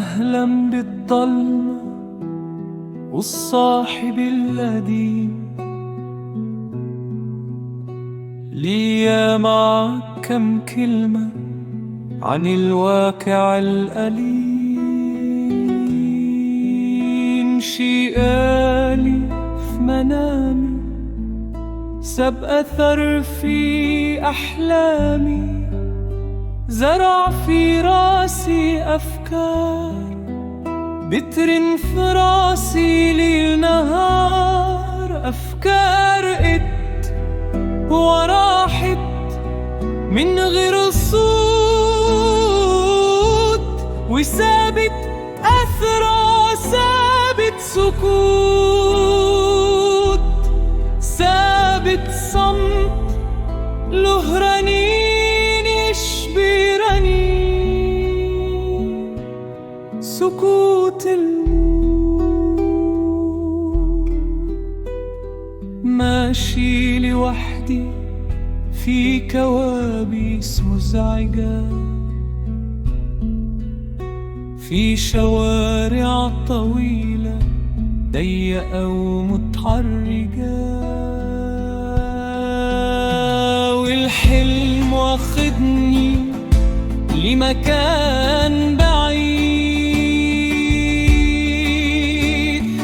أهلا بالضلمة والصاحب القديم، ليا معك كم كلمة عن الواقع الأليم. شي قالي في منامي ساب أثر في أحلامي، زرع في راسي أفكار بترن في راسي ليل نهار. أفكار قد وراحت من غير صوت، وسابت أثرها، سابت سكوت، سابت صمت له رنين يشبه رنين سكوت الموت. ماشي لوحدي في كوابيس مزعجة، في شوارع طويلة ضيقة ومتحرجة، والحلم واخدني لمكان بعيد،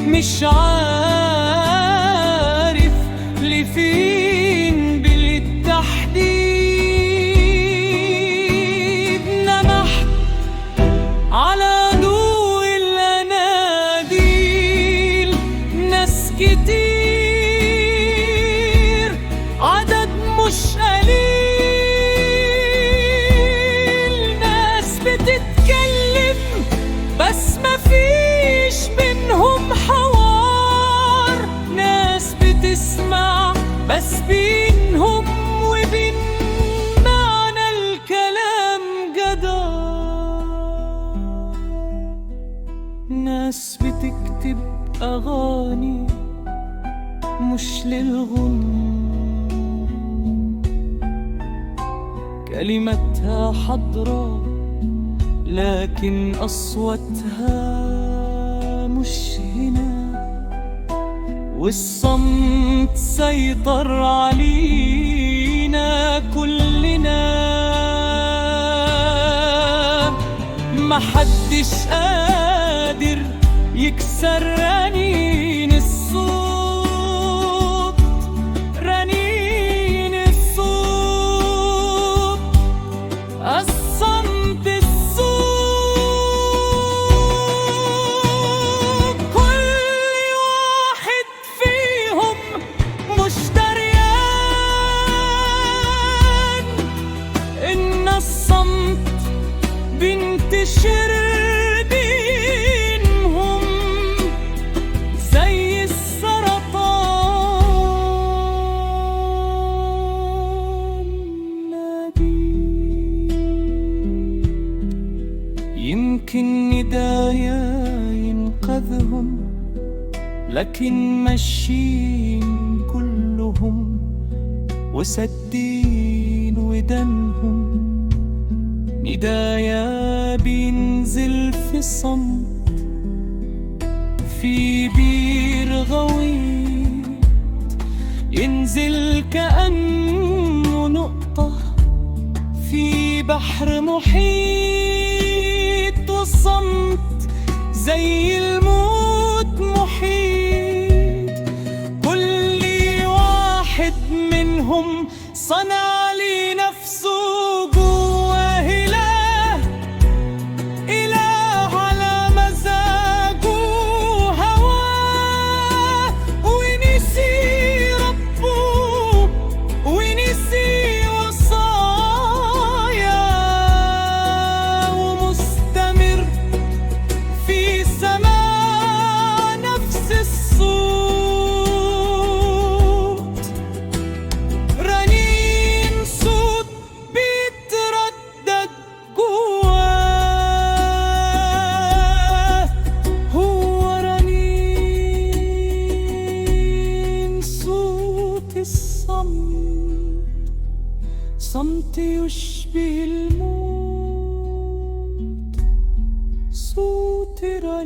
مش عارف لفين بالتحديد. نمحت على ضوء الأناديل، ناس كتير عدد مش قليل، ناس بتتكلم بس مفيش بينهم حوار، ناس بتسمع بس بينهم وبين معنى الكلام جدار، ناس بتكتب أغاني مش للغنى، كلماتها حضرة لكن أصواتها مش هنا، والصمت سيطر علينا كلنا. محدش قادر يكسر رنين الصوت، رنين الصوت، الصمت الصوت. كل واحد فيهم مش دريان إن الصمت بينتشر بينهم زي السرطان. يمكن ندايا ينقذهم، لكن ماشيين كلهم وسدين ودانهم. ندايا بينزل في صمت في بير غويط، ينزل كأنه نقطة في بحر محيط، والصمت زي الموت محيط. كل واحد منهم صنع لنفسه جواه إله، إله على مزاجه هواه، ونسي ربه ونسي وصاياه، ومستمر في سماع نفس الصوت، رنين صوت بيتردد جواه، هو رنين صوت الصمت، صمت يشبه الموت، صوت صوت رنين